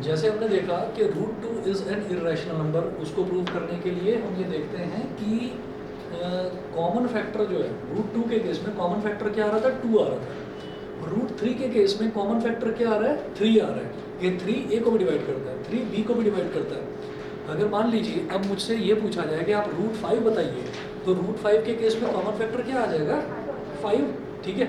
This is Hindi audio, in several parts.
जैसे हमने देखा कि root two is an irrational number, उसको प्रूव करने के लिए हम ये देखते हैं कि कॉमन फैक्टर जो है रूट टू के केस में कॉमन फैक्टर क्या आ रहा था, 2 आ रहा था। रूट थ्री के केस में कॉमन फैक्टर क्या आ रहा है, 3 आ रहा है। ये 3 ए को भी डिवाइड करता है, 3 बी को भी डिवाइड करता है। अगर मान लीजिए अब मुझसे ये पूछा जाए कि आप रूट 5 बताइए, तो रूट 5 के केस में कॉमन फैक्टर क्या आ जाएगा, 5। ठीक है,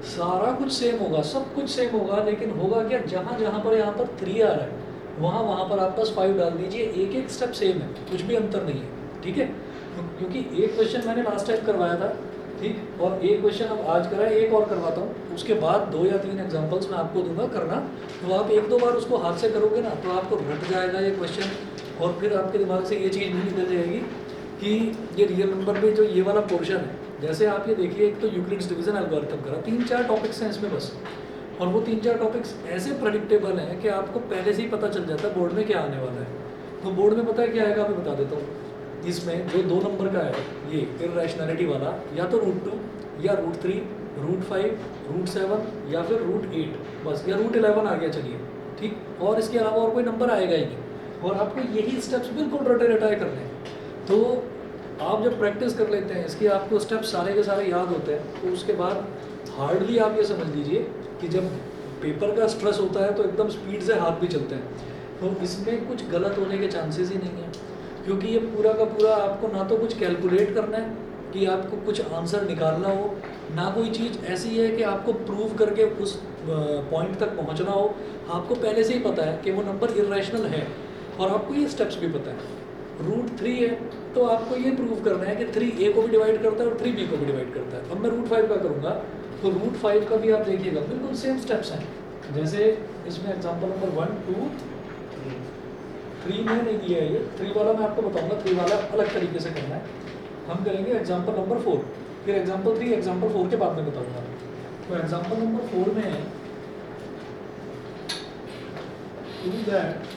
सारा कुछ सेम होगा, सब कुछ सेम होगा, लेकिन होगा क्या, जहाँ जहाँ पर यहाँ पर 3 आ रहा है वहाँ पर आप बस 5 डाल दीजिए। एक एक स्टेप सेम है, कुछ भी अंतर नहीं है। ठीक है, क्योंकि एक क्वेश्चन मैंने लास्ट टाइम करवाया था, ठीक, और एक क्वेश्चन अब आज करा है, एक और करवाता हूँ, उसके बाद 2 या 3 एग्जांपल्स मैं आपको दूंगा करना। तो आप एक दो बार उसको हाथ से करोगे ना तो आपको रट जाएगा ये क्वेश्चन, और फिर आपके दिमाग से ये चीज़ भी निकल जाएगी कि ये रियल नंबर में जो ये वाला पोर्शन है, जैसे आप ये देखिए, एक तो यूक्लिड्स डिवीजन एल्गोरिथम करा, 3-4 टॉपिक्स हैं इसमें बस, और वो 3-4 टॉपिक्स ऐसे प्रेडिक्टेबल हैं कि आपको पहले से ही पता चल जाता है बोर्ड में क्या आने वाला है। तो बोर्ड में पता है क्या आएगा, मैं बता देता हूँ। इसमें जो 2 नंबर का है ये इर्रेशनैलिटी वाला, या तो रूट 2 या रूट 3, रूट 5, रूट 7 या फिर रूट 8, बस, या रूट 11 आ गया, चलिए ठीक, और इसके अलावा और कोई नंबर आएगा ही नहीं, और आपको यही स्टेप्स बिल्कुल रटे रटाए करने हैं। तो आप जब प्रैक्टिस कर लेते हैं इसके, आपको स्टेप्स सारे के सारे याद होते हैं, तो उसके बाद हार्डली आप ये समझ लीजिए कि जब पेपर का स्ट्रेस होता है तो एकदम स्पीड से हाथ भी चलते हैं। तो इसमें कुछ गलत होने के चांसेस ही नहीं है, क्योंकि ये पूरा का पूरा आपको ना तो कुछ कैलकुलेट करना है कि आपको कुछ आंसर निकालना हो, ना कोई चीज़ ऐसी है कि आपको प्रूव करके उस पॉइंट तक पहुंचना हो। आपको पहले से ही पता है कि वो नंबर इरेशनल है, और आपको ये स्टेप्स भी पता है। रूट 3 है तो आपको ये प्रूव करना है कि 3 ए को भी डिवाइड करता है और 3 बी को भी डिवाइड करता है। अब मैं रूट 5 का करूँगा, तो रूट 5 का भी आप देखिएगा बिल्कुल सेम स्टेप्स हैं। जैसे इसमें एग्जाम्पल नंबर 1, 2, 3 में नहीं दिया है ये, 3 वाला मैं आपको बताऊंगा, 3 वाला अलग तरीके से करना है। हम करेंगे एग्जाम्पल नंबर 4, फिर एग्जाम्पल 3, एग्जाम्पल 4 के बाद में बताऊंगा। तो एग्जाम्पल नंबर 4 में prove that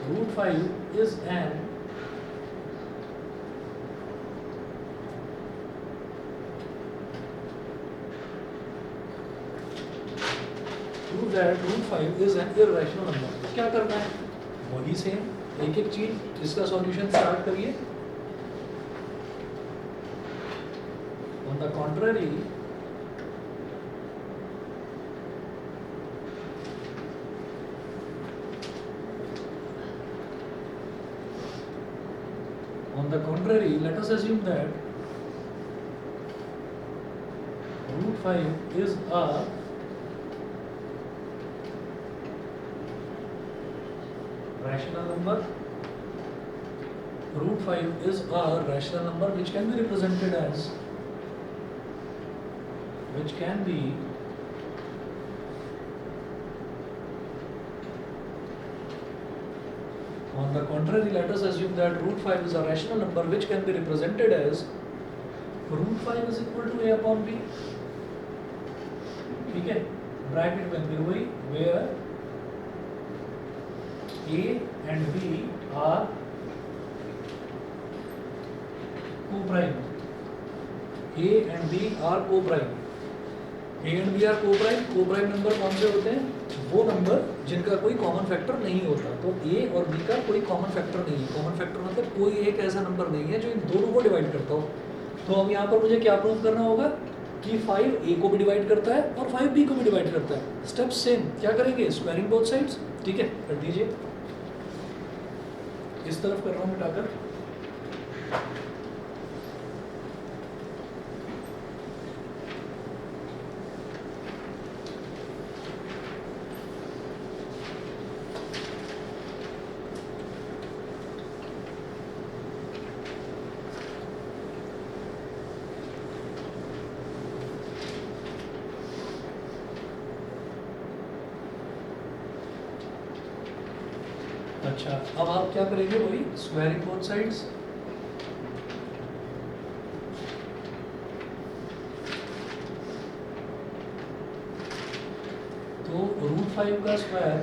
root 5 is an prove that root 5 is an irrational number. क्या करना है, वही सेम एक एक चीज, इसका सॉल्यूशन स्टार्ट करिए। On the contrary, let us assume that root 5 is a rational number. Root 5 is a rational number which can be represented as, on the contrary, let us assume that root 5 is a rational number which can be represented as root 5 is equal to a upon b. ठीक है, ब्रैकेट में फिर वही, where a and b are co-prime. a and b are co-prime. a and b are co-prime. co-prime number कौन से होते हैं, वो नंबर जिनका कोई कॉमन फैक्टर नहीं होता। तो a और b का कोई कॉमन फैक्टर नहीं है। कॉमन फैक्टर मतलब कोई एक ऐसा नंबर नहीं है जो इन दोनों को डिवाइड करता हो। तो अब यहाँ पर मुझे क्या प्रूव करना होगा कि 5 a को भी डिवाइड करता है और 5 b को भी डिवाइड करता है। स्टेप सेम, क्या करेंगे, स्क्वायरिंग बोथ साइड्स। ठीक है, कर दीजिए, इस तरफ कर रहा हूँ मिटाकर। अच्छा, अब आप क्या करेंगे, वही स्क्वायरिंग बोथ साइड्स। तो रूट 5 का square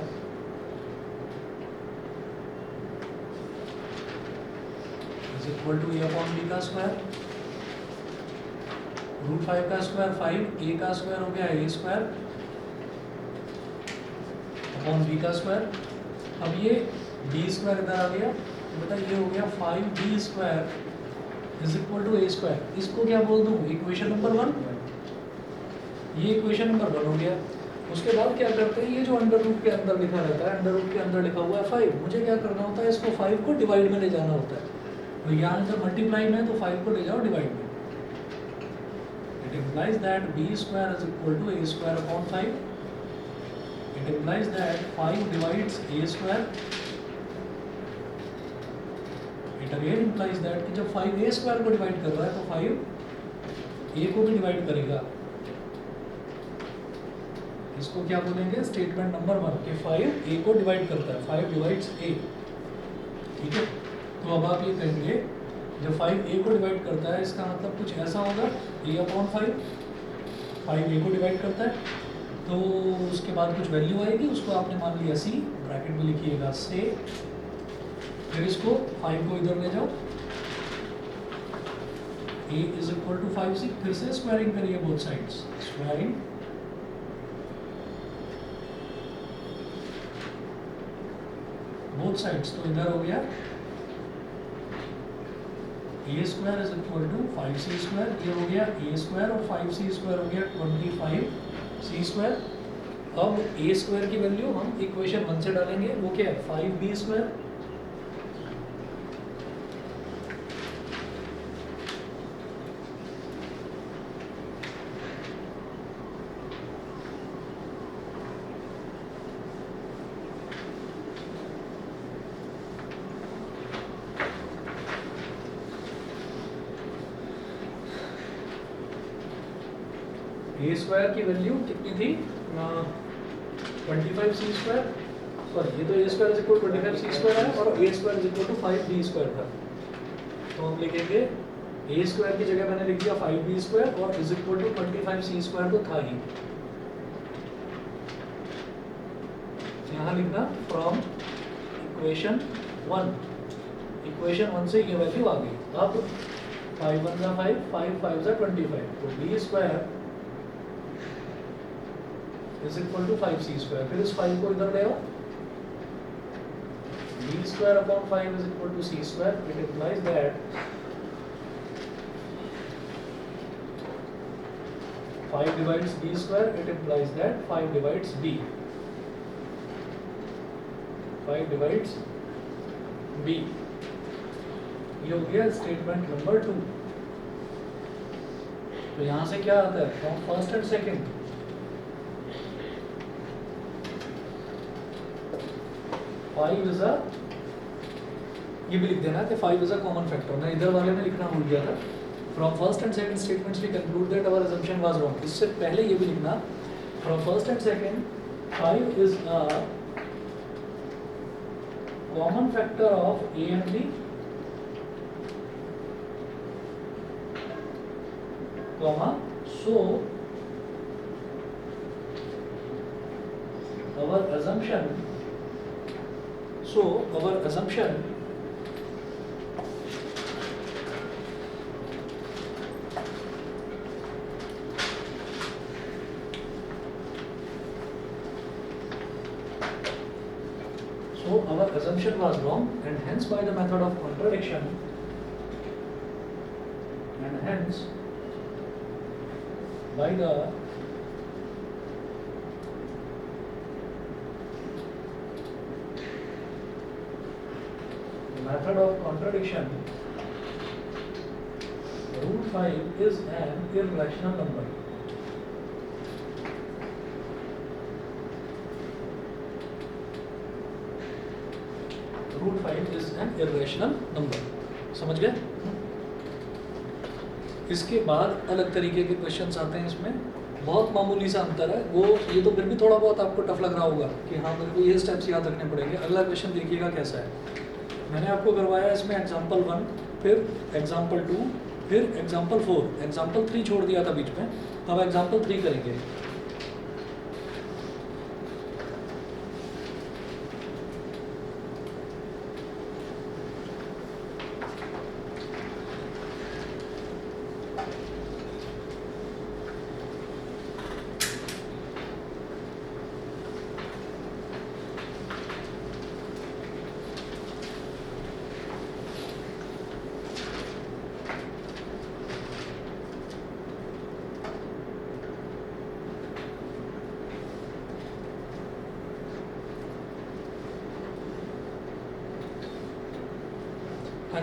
is equal to a upon b का स्क्वायर। रूट 5 का स्क्वायर 5, a का स्क्वायर हो गया a स्क्वायर, अपॉन बी का स्क्वायर। अब ये बी स्क्वायर इधर आ गया, बेटा ये हो गया 5b square is equal to A square. इसको क्या बोल दूँ, इक्वेशन नंबर 1, ये इक्वेशन नंबर 1 हो गया। उसके बाद क्या करते हैं, ये जो अंडर रूट के अंदर लिखा रहता है, अंडर रूट के अंदर लिखा हुआ है 5, मुझे क्या करना होता है, इसको 5 को डिवाइड में ले जाना होता है। तो यहाँ जब मल्टीप्लाई में है तो 5 को ले जाओ डिवाइड में। It implies that B square is equal to A square upon 5। It implies that 5 divides A square. It again implies that कि जब 5 ए स्क्वायर को डिवाइड कर रहा है तो 5 ए को भी डिवाइड करेगा। इसको क्या बोलेंगे, स्टेटमेंट नंबर 1 कि 5 ए को डिवाइड करता है, 5 डिवाइड्स ए। ठीक है, तो अब आप ये कहेंगे जब 5 ए को डिवाइड करता है इसका मतलब कुछ ऐसा होगा, ए अपॉन 5 ए को डिवाइड करता है, तो उसके बाद कुछ वैल्यू आएगी, उसको आपने मान लिया सी, ब्रैकेट में लिखिएगा से, फिर इसको 5 को इधर ले जाओ, ए इज इक्वल टू 5c, फिर से स्क्वायरिंग करिए both sides, squaring both sides, तो इधर हो गया A square is equal to 5c square, ये हो गया ए स्क्वायर और 5c स्क्वायर हो गया 25c स्क्वायर। अब ए स्क्वायर की वैल्यू हम इक्वेशन 1 से डालेंगे, वो क्या है 5b स्क्वायर, ए स्क्वायर की वैल्यू कितनी थी 25c स्क्वायर, सॉरी ये तो A square is equal to 25c square है और A square is equal to 5b square था। तो हम लिखेंगे ए स्क्वायर की जगह मैंने लिख दिया 5b स्क्वायर और is equal to 25c square तो था ही, यहाँ लिखना फ्रॉम इक्वेशन 1, इक्वेशन 1 से ये वैल्यू आ गई। अब 5 1 जा 5, 5 5 जा 25, तो b square is equal to 5c square, फिर इस 5 को इधर ले आओ, b square upon 5 is equal to c square. It implies that 5 divides b square, it implies that 5 divides b, 5 divides b। ये हो गया स्टेटमेंट नंबर 2। तो यहाँ से क्या आता है, from first and second, five is a, ये भी लिख देना कि 5 इज अ कॉमन फैक्टर, मैं इधर वाले में लिखना भूल गया था। From first and second statements we conclude that our assumption was wrong. इससे पहले ये भी लिखना, from first and second 5 is a common factor of A and B, comma, so our assumption was wrong, and hence by the method of contradiction, and hence by the method of contradiction, root 5 is an irrational number. Root 5 is an irrational number. समझ गए? इसके बाद अलग तरीके के क्वेश्चंस आते हैं, इसमें बहुत मामूली सा अंतर है, वो ये तो फिर भी थोड़ा बहुत आपको टफ लग रहा होगा कि हाँ मेरे को ये स्टेप्स याद रखने पड़ेंगे। अगला क्वेश्चन देखिएगा कैसा है। मैंने आपको करवाया इसमें एग्जाम्पल 1, फिर एग्जाम्पल 2, फिर एग्जाम्पल 4, एग्जाम्पल 3 छोड़ दिया था बीच में, अब एग्जाम्पल 3 करेंगे।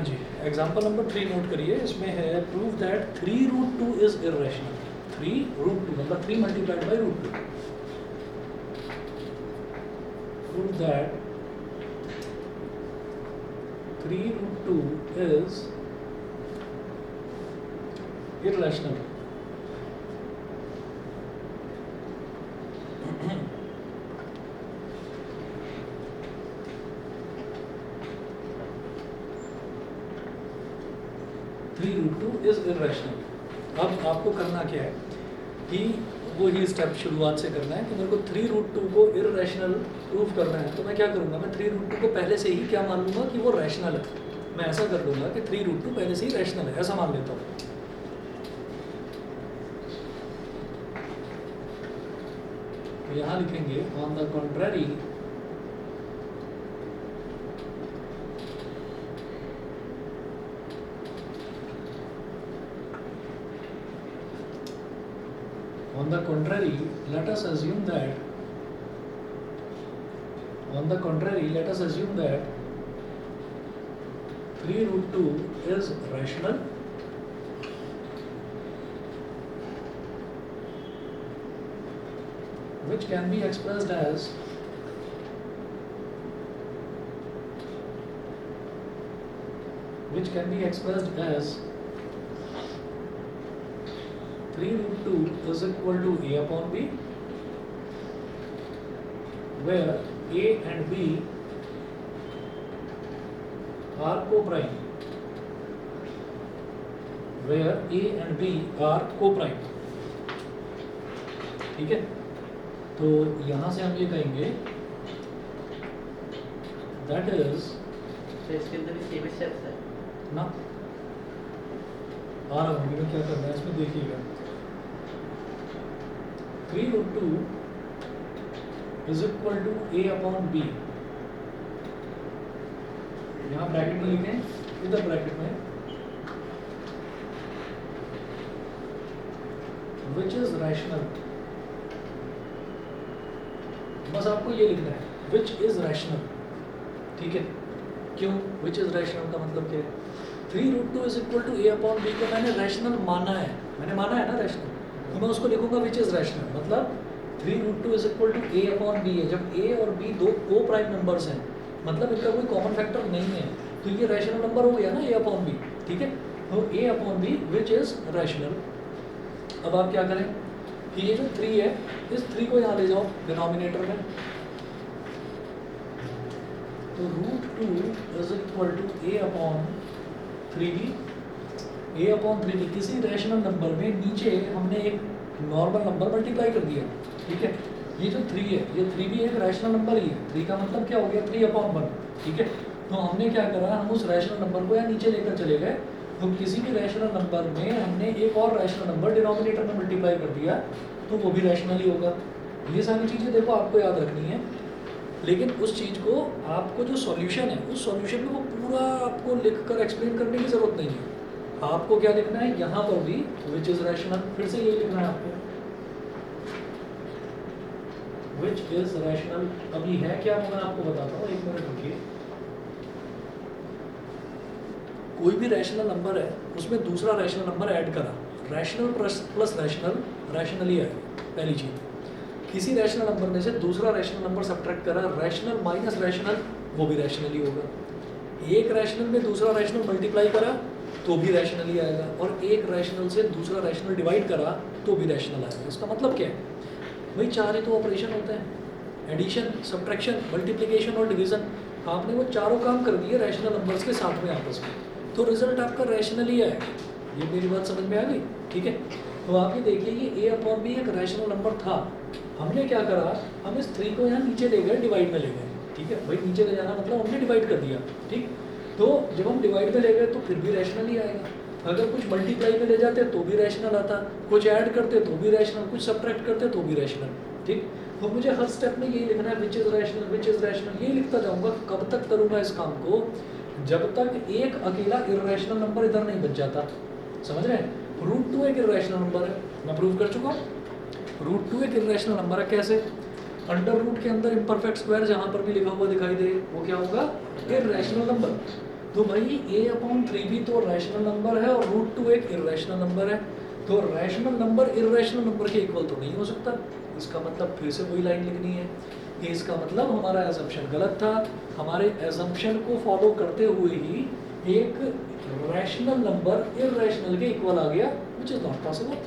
हाँ जी, एग्जाम्पल नंबर 3 नोट करिए। इसमें है प्रूव दैट 3√2 इज इरेशनल। 3√2 मतलब 3 multiplied by root 2। Prove that 3√2 is irrational. (3√2) is irrational. अब आपको करना क्या है कि वो ही स्टेप शुरुआत से करना है कि मेरे को 3√2 को इरेशनल प्रूव करना है। तो मैं क्या करूँगा, मैं 3√2 को पहले से ही क्या मान लूँगा कि वो रैशनल है। मैं ऐसा कर दूँगा कि 3√2 पहले से ही रैशनल है, ऐसा मान लेता हूँ। तो यहाँ लिखेंगे on the contrary On the contrary, let us assume that 3√2 is rational, which can be expressed as 3√2 is equal to a upon b, where a and b are co-prime. ठीक है, तो यहाँ से हम ये कहेंगे दैट इज, तो इसके अंदर भी सेम स्टेप्स है ना, आ रहा हूँ मैं क्या करना है इसमें देखिएगा। 3√2 is equal to a upon b। यहाँ ब्रैकेट में लिखें, इधर ब्रैकेट में which is rational। बस आपको ये लिखना है which is rational। ठीक है, क्यों which is rational का मतलब क्या है? 3√2 is equal to a upon b को मैंने रैशनल माना है, ना रैशनल, तो मैं उसको लिखूंगा which is rational। मतलब 3√2 is equal to a upon b है। जब a और b दो को प्राइम नंबर्स हैं, मतलब इनका कोई कॉमन फैक्टर नहीं है, तो ये रैशनल नंबर हो गया ना a upon b। ठीक है, तो a upon b which is rational। अब आप क्या करें कि ये जो 3 है, इस 3 को यहाँ ले जाओ डिनोमिनेटर में, तो √2 is equal to a upon 3b। a upon 3b किसी रैशनल नंबर में नीचे हमने एक नॉर्मल नंबर मल्टीप्लाई कर दिया। ठीक है, ये जो 3 है, ये 3 भी एक रैशनल नंबर ही है। 3 का मतलब क्या हो गया, 3/1। ठीक है, तो हमने क्या करा, हम उस रैशनल नंबर को यहाँ नीचे लेकर चले गए। तो किसी भी रैशनल नंबर में हमने एक और रैशनल नंबर डिनोमिनेटर में मल्टीप्लाई कर दिया, तो वो भी रैशनल ही होगा। ये सारी चीज़ें देखो आपको याद रखनी है, लेकिन उस चीज़ को आपको जो सॉल्यूशन है, उस सॉल्यूशन में वो पूरा आपको लिख कर एक्सप्लेन करने की ज़रूरत नहीं है। आपको क्या लिखना है, यहाँ पर भी विच इज़ रैशनल, फिर से ये लिखना है आपको विच इज़ रैशनल। अभी है क्या, मैं आपको बताता हूँ, 1 मिनट रुकिए। कोई भी रैशनल नंबर है, उसमें दूसरा रैशनल नंबर ऐड करा, रैशनल प्लस रैशनल ही आएगा पहली चीज़। किसी रैशनल नंबर में से दूसरा रैशनल नंबर सब्ट्रैक्ट करा, रैशनल माइनस रैशनल, वो भी रैशनल ही होगा। एक रैशनल में दूसरा रैशनल मल्टीप्लाई करा तो भी रैशनल ही आएगा, और एक रैशनल से दूसरा रैशनल डिवाइड करा तो भी रैशनल आएगा। इसका मतलब क्या है, वही 4 ही तो ऑपरेशन होते हैं, एडिशन, सब्ट्रैक्शन, मल्टीप्लिकेशन और डिवीजन। आपने वो चारों काम कर दिए रैशनल नंबर्स के साथ में आपस में, तो रिजल्ट आपका रैशनल ही आएगा। ये मेरी बात समझ में आ गई? ठीक है, तो आप ये देखिए, ये a अपॉन b एक रैशनल नंबर था। हमने क्या करा, हम इस 3 को यहाँ नीचे ले गए, डिवाइड में ले गए। ठीक है, भाई नीचे ले जाना मतलब हमने डिवाइड कर दिया। ठीक, तो जब हम डिवाइड में ले गए तो फिर भी रैशनल ही आएगा। अगर कुछ मल्टीप्लाई में ले जाते तो भी रैशनल आता, कुछ ऐड करते तो भी रैशनल, कुछ सब्ट्रैक्ट करते तो भी रैशनल। ठीक, तो मुझे हर स्टेप में यही लिखना है which is rational, which is rational, ये लिखता जाऊँगा। कब तक करूँगा इस काम को, जब तक एक अकेला इर्रेशनल नंबर इधर नहीं बच जाता। समझ रहे हैं, √2 एक इर्रेशनल नंबर है, मैं प्रूव कर चुका हूँ। √2 एक इर्रेशनल नंबर है, कैसे? अंडर रूट के अंदर इम्परफेक्ट स्क्वायर जहाँ पर भी लिखा हुआ दिखाई दे, वो क्या होगा, इर्रेशनल नंबर। तो भाई a/3 भी तो रैशनल नंबर है और √2 एक इरेशनल नंबर है, तो रैशनल नंबर इरेशनल नंबर के इक्वल तो नहीं हो सकता। इसका मतलब फिर से वही लाइन लिखनी है कि इसका मतलब हमारा एजम्पशन गलत था, हमारे एजम्पशन को फॉलो करते हुए ही एक रैशनल नंबर इरेशनल के इक्वल आ गया, which is not possible.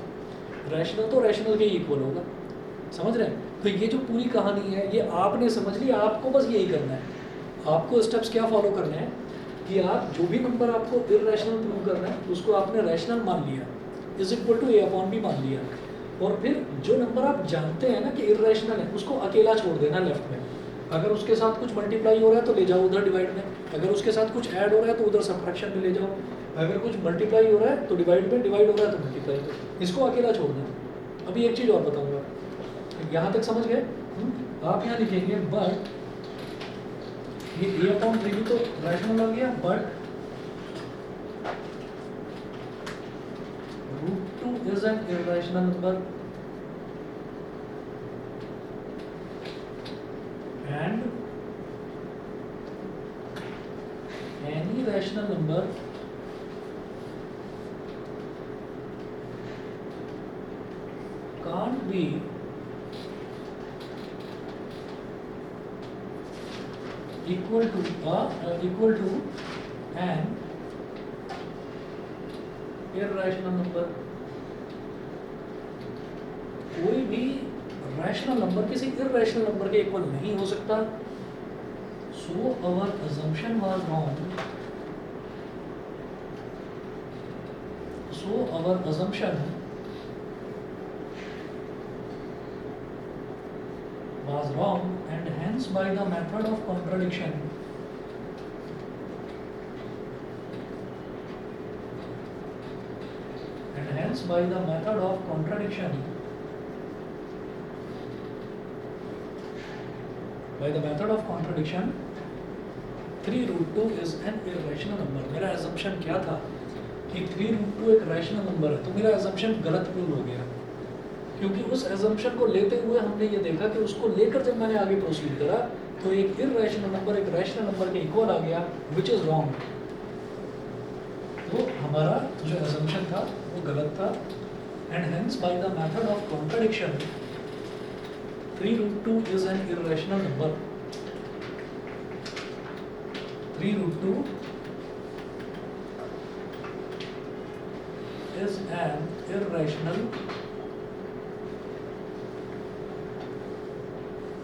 Rational तो रैशनल के ही इक्वल होगा, समझ रहे हैं? तो ये जो पूरी कहानी है ये आपने समझ ली, आपको बस यही करना है। आपको स्टेप्स क्या फॉलो करने हैं कि आप जो भी नंबर आपको इरेशनल प्रूव करना है उसको आपने रैशनल मान लिया, इज इक्वल टू a/b मान लिया, और फिर जो नंबर आप जानते हैं ना कि इरेशनल है उसको अकेला छोड़ देना लेफ्ट में। अगर उसके साथ कुछ मल्टीप्लाई हो रहा है तो ले जाओ उधर डिवाइड में, अगर उसके साथ कुछ ऐड हो रहा है तो उधर सब्ट्रैक्शन में ले जाओ, अगर कुछ मल्टीप्लाई हो रहा है तो डिवाइड में, डिवाइड हो रहा है तो मल्टीप्लाई में, इसको अकेला छोड़ देना। अभी एक चीज़ और बताऊंगा, यहाँ तक समझ गए? आप यहाँ लिखेंगे बट ये a/3 तो रैशनल आ गया, but √2 is an irrational number and any rational number can't be equal to an irrational number। कोई भी रैशनल नंबर किसी इरेशनल नंबर के इक्वल नहीं हो सकता। सो अवर assumption was wrong, so our assumption was wrong, and hence by the method of contradiction by the method of contradiction, by the method of contradiction 3√2 is an irrational number। मेरा assumption क्या था कि 3√2 एक रैशनल नंबर है, तो मेरा assumption गलत प्रूव हो गया, क्योंकि उस assumption को लेते हुए हमने ये देखा कि उसको लेकर जब मैंने आगे प्रोसीड करा तो एक इरेशनल नंबर एक रैशनल नंबर के इक्वल आ गया, विच इज़ रॉन्ग। तो हमारा जो assumption था वो गलत था, and hence by the method of contradiction 3√2 is an irrational number। 3√2 is an irrational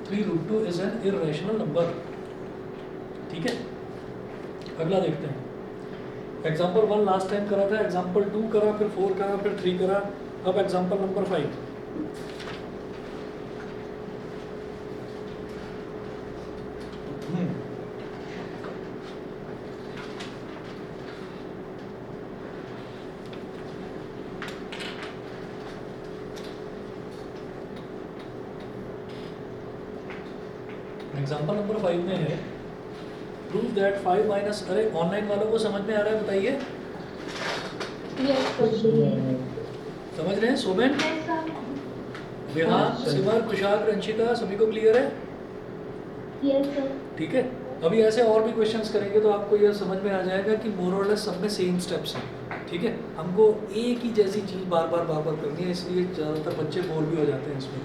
3√2 is an irrational number। ठीक है, अगला देखते हैं। एग्जाम्पल 1 लास्ट टाइम करा था, एग्जाम्पल 2 करा, फिर 4 करा, फिर 3 करा, अब एग्जाम्पल नंबर 5। एग्जाम्पल नंबर 5 में है प्रूव दैट 5 माइनस, अरे ऑनलाइन वालों को समझ में आ रहा है बताइए? समझ रहे हैं? सोमेन, विहान, सिमर, कुशाग, रंशिका, सभी को क्लियर है? Yes sir. ठीक है, अभी ऐसे और भी क्वेश्चंस करेंगे तो आपको यह समझ में आ जाएगा कि मोर और लेस सब में सेम स्टेप्स हैं। ठीक है, हमको एक ही जैसी चीज़ बार बार करनी है, इसलिए ज़्यादातर बच्चे बोर भी हो जाते हैं इसमें।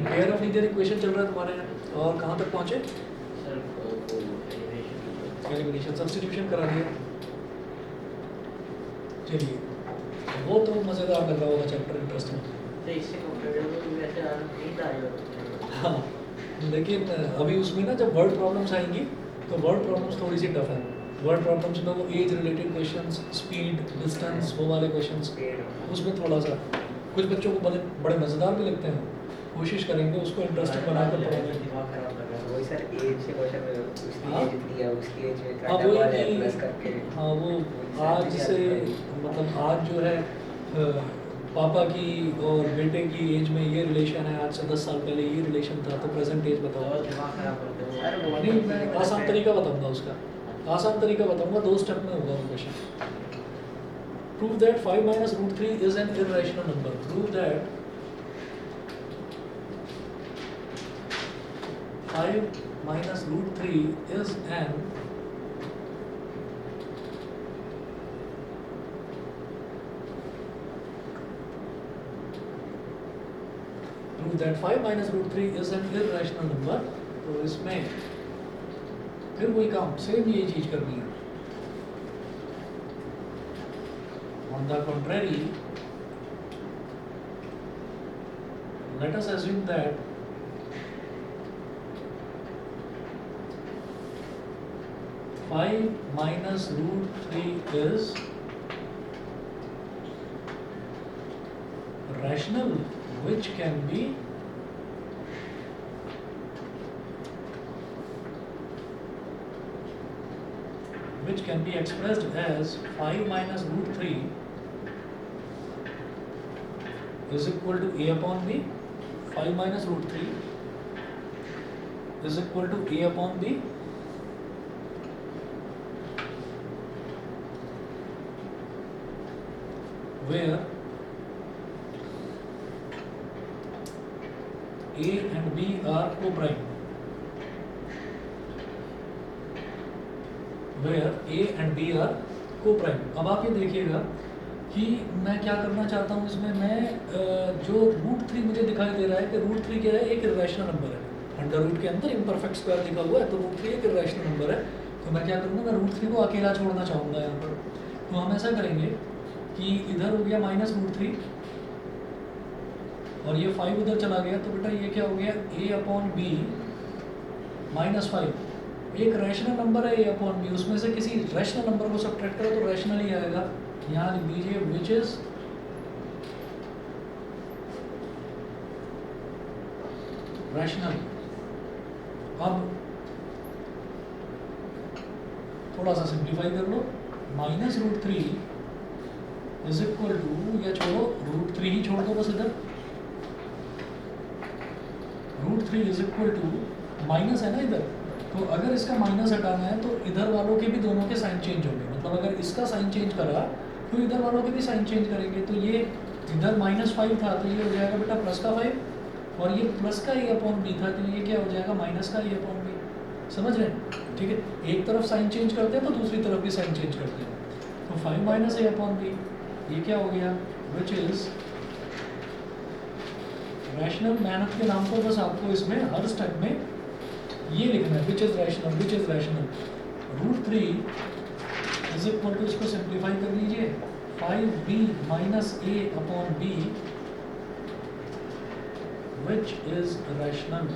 पेयर ऑफ लीनियर इक्वेशन चल रहा है तुम्हारे यहाँ, और कहाँ तक पहुँचे? एलिमिनेशन, सब्स्टिट्यूशन करा दिया। चलिए, वो तो मज़ेदार लग रहा होगा चैप्टर, इंटरेस्टिंग। तो इससे कंपेरेटिव वैसे नहीं था। हाँ, लेकिन अभी उसमें ना जब वर्ड प्रॉब्लम्स आएंगी तो वर्ड प्रॉब्लम्स थोड़ी सी टफ है। वर्ड प्रॉब्लम्स में वो age related questions, speed, distance, वो वाले क्वेश्चंस, उसमें थोड़ा सा कुछ बच्चों को बड़े मज़ेदार भी लगते हैं। कोशिश करेंगे उसको इंटरेस्टिंग बनाकर पढ़ाने की। वही सर एज से क्वेश्चन में उसकी एज इतनी है, उसकी एज में हाँ, काटा वो हुआ है कि प्लस करके। हाँ, वो आज से मतलब आज जो है पापा की और बेटे की एज में ये रिलेशन है, आज से 10 साल पहले ये रिलेशन था, तो प्रेजेंट एज बताओ। दिमाग खराब करते हो। सर वो नहीं, मैं आसान तरीका बताऊंगा उसका, आसान तरीका बताऊंगा, 2 स्टेप में होगा वो क्वेश्चन। Prove that 5 minus √3 is an irrational number. Prove that 5 minus √3 is an prove that 5 minus root 3 is an irrational number. तो इसमें फिर वही काम, सेम यही चीज करनी है। On the contrary, let us assume that five minus root 3 is rational, which can be expressed as 5 minus root 3 is equal to a upon b. 5 minus root 3 is equal to a upon b, where a and b are co-prime. Where a and b are co-prime. अब आप ये देखिएगा कि मैं क्या करना चाहता हूँ इसमें, मैं जो रूट 3 मुझे दिखाई दे रहा है कि रूट 3 क्या है, एक इरेशनल नंबर है। अंडर रूट के अंदर इम्परफेक्ट स्क्वायर लिखा हुआ है, तो रूट 3 एक इरेशनल नंबर है। तो मैं क्या करूँगा, मैं रूट 3 को अकेला छोड़ना चाहूँगा यहाँ पर। तो हम ऐसा करेंगे कि इधर हो गया माइनस रूट 3 और ये 5 उधर चला गया, तो बेटा ये क्या हो गया, a अपॉन बी माइनस 5। एक रैशनल नंबर है a अपॉन बी, उसमें से किसी रैशनल नंबर को सब्ट्रैक्ट करो तो रैशनल ही आएगा। यहाँ लिख दीजिए विच इज रैशनल। अब थोड़ा सा सिंप्लीफाई कर लो, minus root 3 is equal to, या छोड़ो रूट 3 ही छोड़ दो बस इधर, root 3 is equal to minus है ना इधर, तो अगर इसका माइनस हटाना है तो इधर वालों के भी दोनों के साइन चेंज होंगे। मतलब अगर इसका साइन चेंज करा तो इधर वालों के भी साइन चेंज करेंगे। तो ये इधर -5 था तो ये हो जाएगा बेटा प्लस का 5, और ये प्लस का a अपॉन बी था तो ये क्या हो जाएगा माइनस का a अपॉन बी। समझ रहे हैं? ठीक है, एक तरफ साइन चेंज करते हैं तो दूसरी तरफ भी साइन चेंज करते हैं। तो 5 माइनस a अपॉन बी, ये क्या हो गया, विच इज रैशनल। मेहनत के नाम पर बस आपको इसमें हर स्टेप में ये लिखना है, which is rational, which is rational. Root 3 is equal to, इसको सिंप्लीफाई कर लीजिए, 5b minus a upon b which is rational.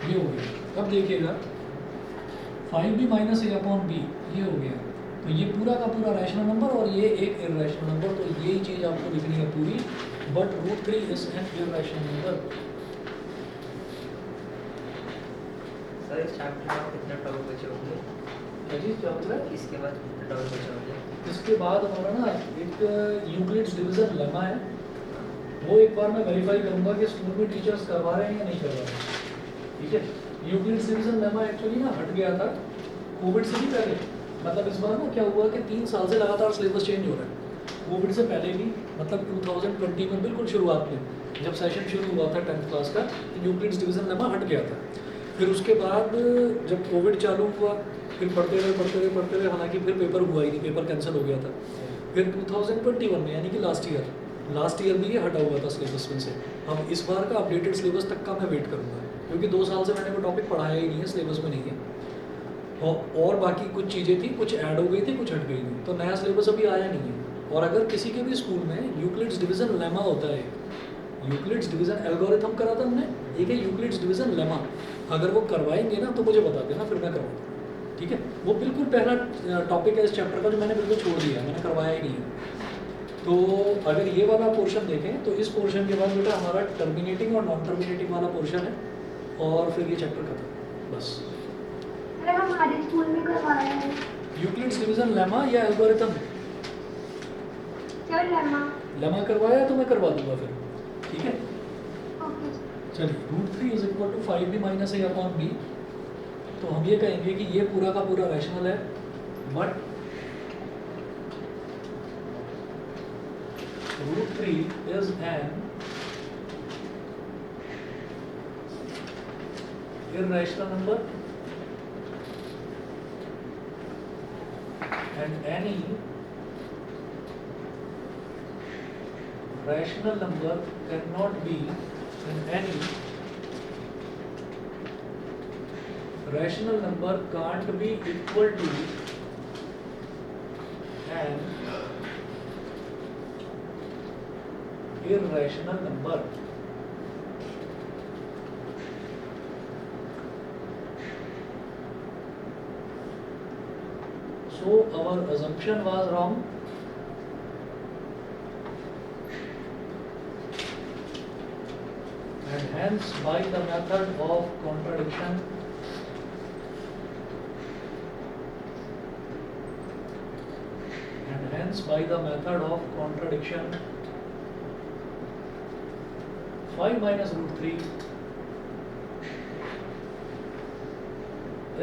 ये हो गया। अब देखिएगा 5b minus a upon b ये हो गया, तो ये पूरा का पूरा रैशनल नंबर और ये एक इररेशनल नंबर। तो यही चीज़ आपको लिखनी है पूरी, but root 3 is an irrational number. Sir इस चैप्टर में कितने टॉपिक बचे होंगे? क्या चीज़ क्या बच रहा है? इसके बाद कितने टॉपिक बचे होंगे? इसके बाद हमारा ना एक यूक्लिड्स डिवीजन लेमा है, वो एक बार मैं वेरीफाई करूंगा कि स्कूल में टीचर्स करवा रहे हैं या नहीं करवा रहे हैं। ठीक है, यूक्लिड्स डिवीजन लेमा एक्चुअली ना हट गया था कोविड से भी पहले। मतलब इस बार ना क्या हुआ कि 3 साल से लगातार सिलेबस चेंज हो रहा है। कोविड से पहले भी, मतलब 2020 में बिल्कुल शुरुआत में जब सेशन शुरू हुआ था 10th क्लास का, तो यूक्लिड्स डिवीजन लेमा हट गया था। फिर उसके बाद जब कोविड चालू हुआ फिर पढ़ते रहे, हालांकि फिर पेपर हुआ ही नहीं, पेपर कैंसिल हो गया था। फिर 2021 में यानी कि लास्ट ईयर भी ये हटा हुआ था सिलेबस में से। अब इस बार का अपडेटेड सिलेबस तक का मैं वेट करूँगा, क्योंकि 2 साल से मैंने वो टॉपिक पढ़ाया ही नहीं है, सिलेबस में नहीं है। और बाकी कुछ चीज़ें थी, कुछ ऐड हो गई थी, कुछ हट गई थी, तो नया सिलेबस अभी आया नहीं है। और अगर किसी के भी स्कूल में यूक्लिड्स डिवीजन लेमा होता है, यूक्लिड्स डिवीजन एल्गोरिथम करा था हमने, एक है यूक्लिड्स डिवीजन लेमा, अगर वो करवाएंगे ना तो मुझे बता देना, फिर मैं करवाऊँगा। ठीक है, वो बिल्कुल पहला टॉपिक है इस चैप्टर का जो मैंने बिल्कुल छोड़ दिया, मैंने करवाया ही नहीं है। तो अगर ये वाला पोर्शन देखें तो इस पोर्शन के बाद बेटा हमारा टर्मिनेटिंग और नॉन टर्मिनेटिंग वाला पोर्शन है, और फिर ये चैप्टर खत्म बस। हमारे स्कूल में करवाया है यूक्लिड्स डिवीजन लेमा या एल्गोरिथम? सर लेमा करवाया तो मैं करवा दूंगा फिर। ठीक है, ओके। चलिए, root 3 is equal to 5b minus a upon b। तो हम ये कहेंगे कि ये पूरा का पूरा रैशनल है, but root 3 is an irrational number and any rational number cannot be in any rational number can't be equal to an irrational number. So our assumption was wrong. And hence by the method of contradiction by the method of contradiction 5 minus root 3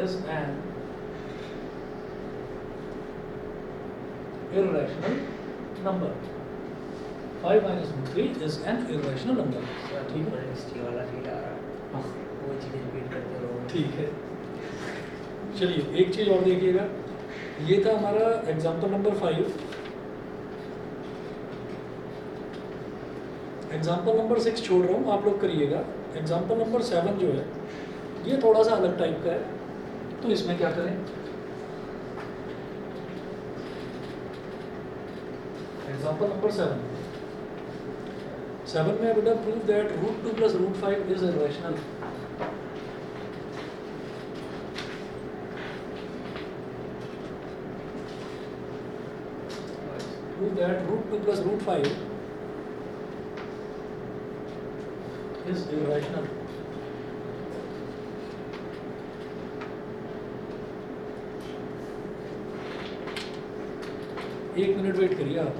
is an irrational number. 5 minus root 3 is an irrational number. ठीक है, हिस्ट्री वाला फील आ रहा है, वो चीज़ रिपीट करते रहो। ठीक है। चलिए एक चीज़ और देखिएगा, ये था हमारा एग्जाम्पल नंबर 5। एग्जाम्पल नंबर 6 छोड़ रहा हूँ, आप लोग करिएगा। एग्जाम्पल नंबर 7 जो है ये थोड़ा सा अलग टाइप का है, तो इसमें क्या करें। एग्जाम्पल नंबर 7 में बेटा prove that root 2 plus root 5 is irrational. Prove that root 2 plus root 5 is irrational. एक मिनट वेट करिए आप।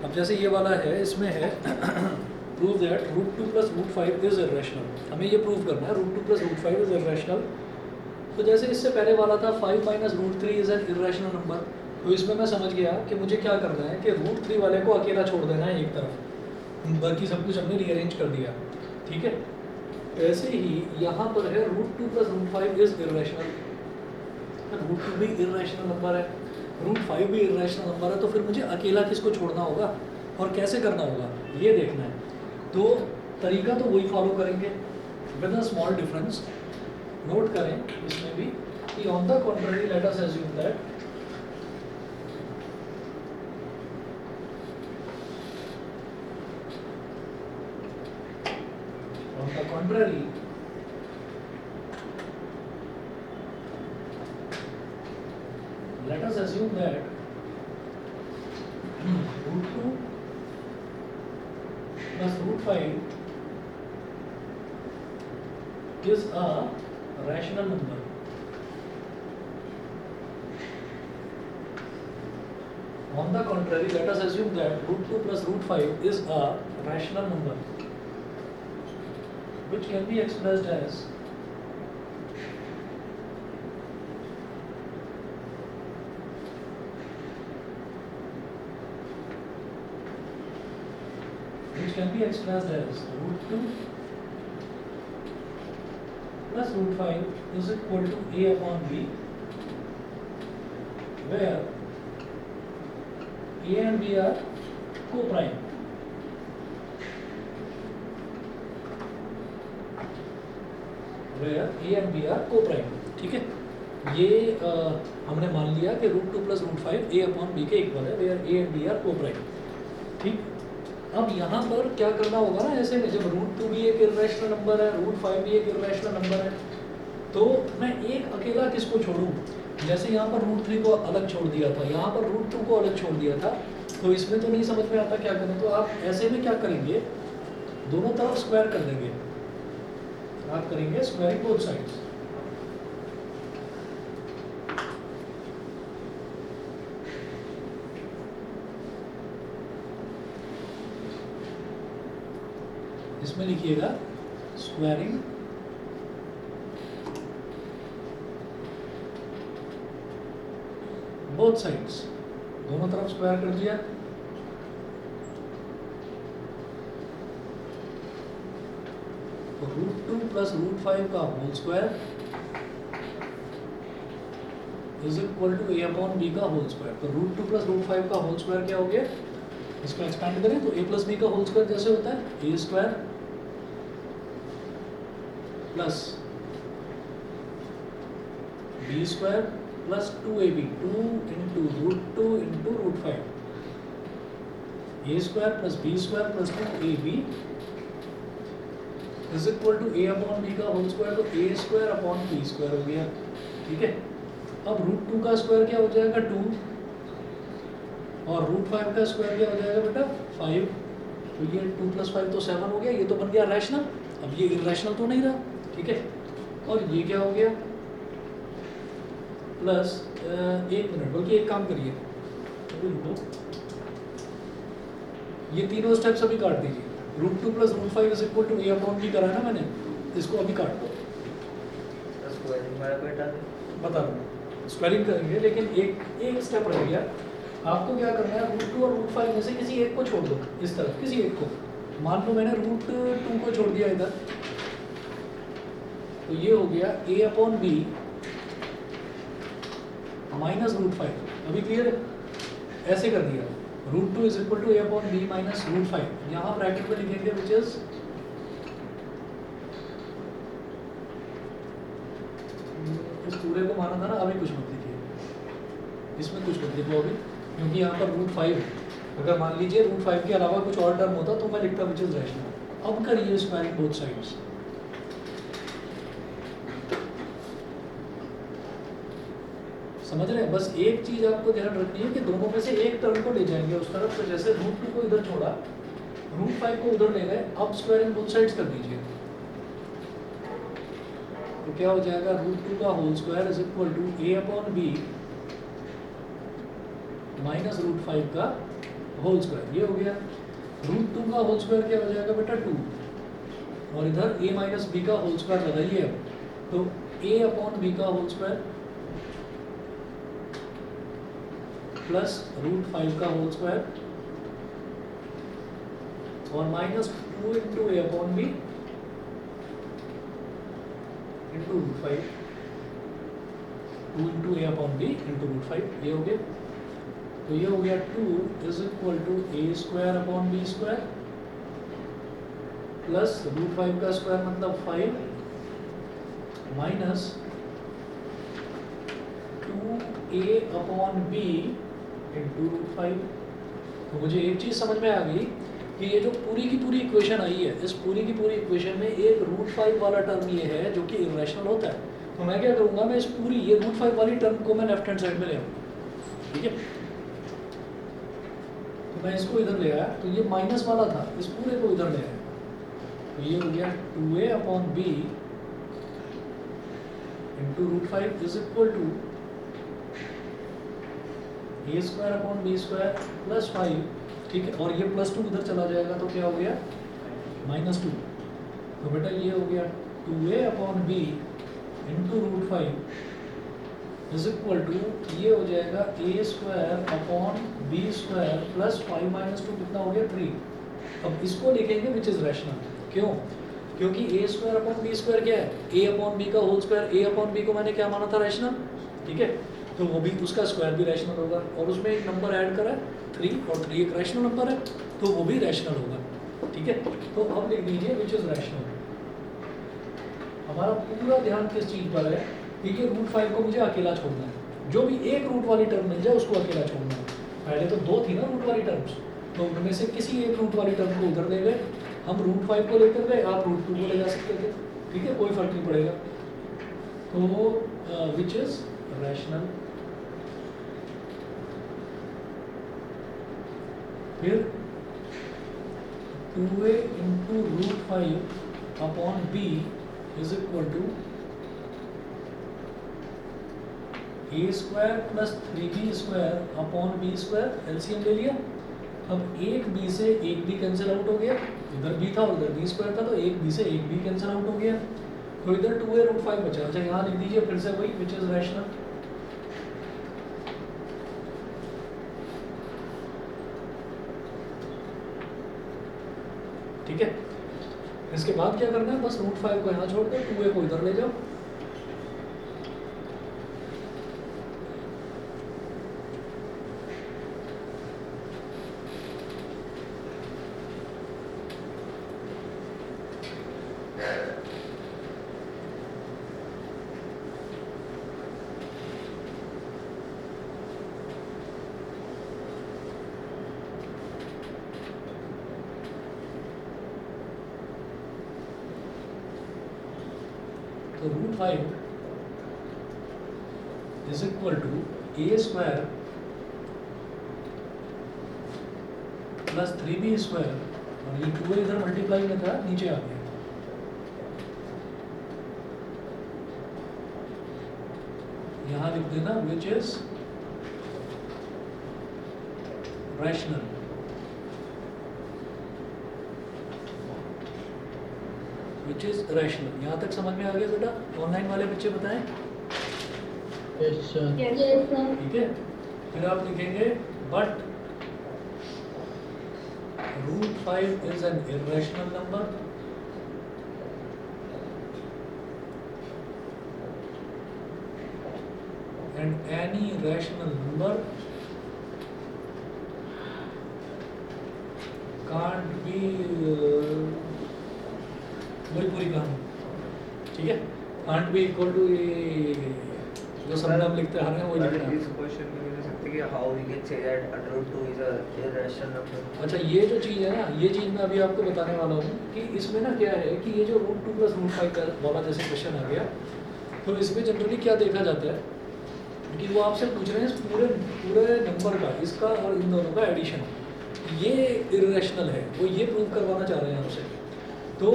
अब जैसे ये वाला है, इसमें है prove that root 2 plus root 5 is irrational. हमें ये प्रूव करना है root 2 plus root 5 is irrational. तो जैसे इससे पहले वाला था 5 minus root 3 is an irrational number, तो इसमें मैं समझ गया कि मुझे क्या करना है कि रूट 3 वाले को अकेला छोड़ देना है एक तरफ, बाकी सब कुछ हमने रीअरेंज कर दिया। ठीक है, ऐसे ही यहाँ पर है root 2 plus root 5 is irrational. Root 2 भी इरेशनल नंबर है, रूट 5 भी इरेशनल नंबर है, तो फिर मुझे अकेला किसको छोड़ना होगा और कैसे करना होगा ये देखना है। तो तरीका तो वही फॉलो करेंगे with a small difference. Note करें इसमें भी कि on the contrary let us assume that on the contrary let us assume that root 2 plus root 5 is a rational number. On the contrary, let us assume that root 2 plus root 5 is a rational number which can be expressed as root 2 plus root 5 is equal to a upon b, where a and b are coprime. Where a and b are coprime. ठीक है, ये हमने मान लिया कि √2 + √5 a अपॉन b के इक्वल है, where a and b are coprime. ठीक, अब यहाँ पर क्या करना होगा ना, ऐसे में जब √2 भी एक इर्रेशनल नंबर है, √5 भी एक इर्रेशनल नंबर है, तो मैं एक अकेला किसको छोड़ूं? जैसे यहाँ पर √3 को अलग छोड़ दिया था, यहाँ पर √2 को अलग छोड़ दिया था, तो इसमें तो नहीं समझ में आता क्या करें। तो आप ऐसे में क्या करेंगे, दोनों तरफ स्क्वायर कर देंगे। आप करेंगे स्क्वायरिंग बोथ साइड्स। इसमें लिखिएगा स्क्वायरिंग बोथ साइड्स, दोनों तरफ स्क्वायर कर दिया। तो √2 + √5 का whole square is equal to a upon b का होल स्क्वायर। तो √2 + √5 का होल स्क्वायर क्या हो गया, इसको एक्सपेंड करें तो a + b का होल स्क्वायर जैसे होता है a square plus b square plus 2ab, 2 × √2 × √5, a square plus b square plus 2ab is equal to a upon b का होल स्क्वायर। तो a square upon b square हो गया। ठीक है, अब √2 का स्क्वायर क्या हो जाएगा 2, और √5 का स्क्वायर क्या हो जाएगा बेटा 5। तो ये 2 + 5 तो 7 हो गया, ये तो बन गया रैशनल। अब ये इरेशनल तो नहीं रहा। ठीक है, और ये क्या हो गया प्लस 1 मिनट, बल्कि एक काम करिए, अभी रुको, ये तीनों स्टेप्स अभी काट दीजिए। √2 + √5 is equal to a upon b करा ना मैंने, इसको अभी काट दो। स्क्वायरिंग वाला बेटा बता दो, स्क्वायरिंग करेंगे, लेकिन एक स्टेप रह गया। आपको क्या करना है, √2 और √5 में से किसी एक को छोड़ दो, इस तरफ किसी एक को। मान लो मैंने √2 को छोड़ दिया इधर, तो ये हो गया a अपॉन b माइनस √5। अभी क्लियर है? ऐसे कर दिया, √2 is equal to a upon b minus √5। यहाँ ब्रैकेट में लिखेंगे विच इज इस पूरे को माना था ना, अभी कुछ मत लिखिए, इसमें कुछ मत लिखो अभी, क्योंकि यहाँ पर √5 है। अगर मान लीजिए √5 के अलावा कुछ और टर्म होता तो मैं लिखता विच इज रैशनल। अब करिए स्क्वायरिंग बोथ साइड्स। समझ रहे हैं? बस एक चीज आपको ध्यान रखनी है कि दोनों में से एक टर्म को ले जाएंगे उस तरफ। तो जैसे √2 को इधर छोड़ा, √5 को उधर ले गए, अब स्क्वायरिंग बोथ साइड्स कर दीजिए। तो क्या हो जाएगा, √2 का whole square is equal to a upon b minus √5 का होल स्क्वायर। ये हो गया। √2 का होल स्क्वायर क्या हो जाएगा बेटा 2, और इधर a माइनस b का होल स्क्वायर लगाइए। अब तो a अपॉन b का होल स्क्वायर प्लस √5 का होल स्क्वायर और minus 2 × a upon b into √5, 2 × a upon b into √5। ये हो गया। तो ये हो गया 2 is equal to a square upon b square plus √5 का स्क्वायर मतलब 5 minus 2a upon b into √5। तो मुझे एक चीज़ समझ में आ गई कि ये जो पूरी की पूरी इक्वेशन आई है, इस पूरी की पूरी इक्वेशन में एक √5 वाला टर्म ये है जो कि इरेशनल होता है। तो मैं क्या करूँगा, मैं इस पूरी ये √5 वाली टर्म को मैं लेफ्ट हैंड साइड में ले आऊँगा। ठीक है, तो मैं इसको इधर ले आया, तो ये माइनस वाला था, इस पूरे को इधर ले आया। तो ये हो गया 2a upon b into √5 is equal to a square upon b square plus 5। ठीक है, और ये प्लस 2 इधर चला जाएगा तो क्या हो गया -2। तो बेटा ये हो गया 2a upon b into √5 is equal to, ये हो जाएगा a square upon b square plus 5 minus 2 कितना हो गया 3। अब इसको लिखेंगे विच इज रैशनल। क्यों? क्योंकि a square upon b square क्या है, a अपॉन b का whole square. a upon b को मैंने क्या माना था रैशनल। ठीक है, तो वो भी उसका स्क्वायर भी रैशनल होगा, और उसमें एक नंबर ऐड करा है 3, और 3 एक रैशनल नंबर है तो वो भी रैशनल होगा। ठीक है, तो अब लिख दीजिए विच इज़ रैशनल। हमारा पूरा ध्यान किस चीज़ पर है कि ये रूट 5 को मुझे अकेला छोड़ना है, जो भी एक रूट वाली टर्म मिल जाए उसको अकेला छोड़ना है। पहले तो 2 थी ना रूट वाली टर्म्स, तो उनमें से किसी एक रूट वाली टर्म को उधर दे गए, हम रूट 5 को लेकर गए, आप रूट 2 को ले जा सकते थे। ठीक है, कोई फर्क नहीं पड़ेगा। तो विच इज़ रैशनल। फिर 2a into root 5 upon b is equal to a square plus 3b square upon b square. LCM ले लिया। अब एक b से एक b कैंसिल आउट हो गया, इधर b था और उधर b स्क्वायर था, तो एक b से एक b कैंसिल आउट हो गया, तो इधर 2a रूट 5 बचा। अच्छा, यहाँ लिख दीजिए फिर से वही विच इज रैशनल। ठीक है, इसके बाद क्या करना है, बस रूट 5 को यहाँ छोड़ दो, 2a को इधर ले जाओ। तो root 5 is equal to a square plus 3b square, और ये 2a इधर मल्टीप्लाई में था, नीचे आ गया। यहाँ लिख देना विच is rational. Which is rational. यहाँ तक समझ में आ गया बेटा? ऑनलाइन वाले बच्चे बताएं। Yes, sir. Yes, sir. ठीक है, फिर आप लिखेंगे but root 5 is an irrational number and any rational number can't be, वही पूरी कहानी। ठीक है, कांट बी इक्वल टू जो सब हम लिखते आ रहे हैं वही लिखना है। इस क्वेश्चन में लिख सकते हैं कि how we can say that √2 is a irrational number. अच्छा, ये जो चीज़ है ना, ये चीज़ मैं अभी आपको बताने वाला हूँ कि इसमें ना क्या है कि ये जो √2 प्लस √5 का वाला जैसे क्वेश्चन आ गया, तो इसमें जनरली क्या देखा जाता है कि वो आपसे पूछ रहे हैं पूरे पूरे नंबर का, इसका और इन दोनों का एडिशन, ये इर्रेशनल है, वो ये प्रूव करवाना चाह रहे हैं आपसे। तो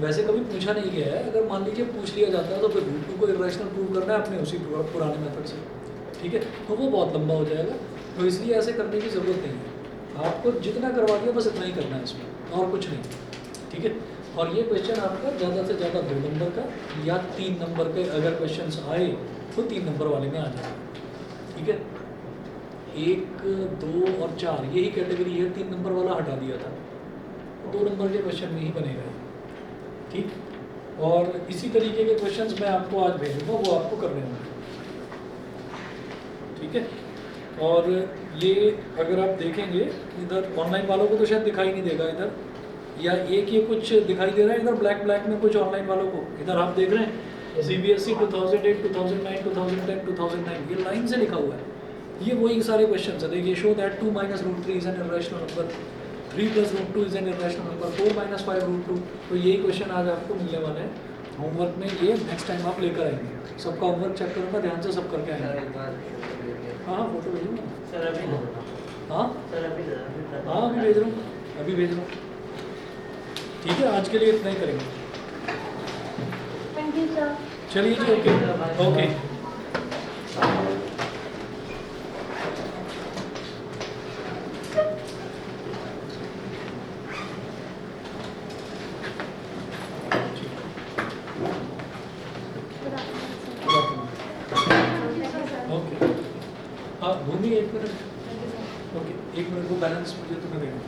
वैसे कभी पूछा नहीं गया है, अगर मान लीजिए पूछ लिया जाता है तो फिर √2 को इर्रेशनल प्रूव करना है अपने उसी पुराने मेथड से। ठीक है, तो वो बहुत लंबा हो जाएगा, तो इसलिए ऐसे करने की ज़रूरत नहीं है। आपको जितना करवा दिया बस इतना ही करना है इसमें, और कुछ नहीं। ठीक है, और ये क्वेश्चन आपका ज़्यादा से ज़्यादा 2 नंबर का या 3 नंबर के अगर क्वेश्चन आए तो 3 नंबर वाले में आ जाए। ठीक है, 1, 2 और 4 यही कैटेगरी है, 3 नंबर वाला हटा दिया था, 2 नंबर के क्वेश्चन में ही बनेगा। ठीक, और इसी तरीके के क्वेश्चंस मैं आपको आज भेजूंगा, वो आपको करने होंगे। ठीक है, और ये अगर आप देखेंगे इधर ऑनलाइन वालों को तो शायद दिखाई नहीं देगा इधर, या एक ये कुछ दिखाई दे रहा है इधर ब्लैक में कुछ ऑनलाइन वालों को, इधर आप देख रहे हैं CBSE 2008, 2009, 2010, 2009, ये लाइन से लिखा हुआ है। ये वही सारे क्वेश्चन है। देखिए, show that 2 - √3 is an irrational number, 3 + √2 is an irrational number, 4 - 5 √2। तो यही क्वेश्चन आज आपको मिलने वाले हैं होमवर्क में, ये नेक्स्ट टाइम आप लेकर आएंगे। सबका होमवर्क चेक करूँगा, ध्यान से सब करके आएंगे। एक बार हाँ, फोटो भेजूँगा। सर अभी दे दो। हाँ सर अभी दे दो। हाँ, अभी भेज रहा हूँ, अभी भेज रहा हूँ। ठीक है, आज के लिए इतना ही करेंगे। Thank you, sir. चलिए जी, okay okay. Good afternoon, sir. Okay, हाँ भूमि 1 मिनट। ओके, 1 मिनट, वो बैलेंस मुझे तुम्हें देना।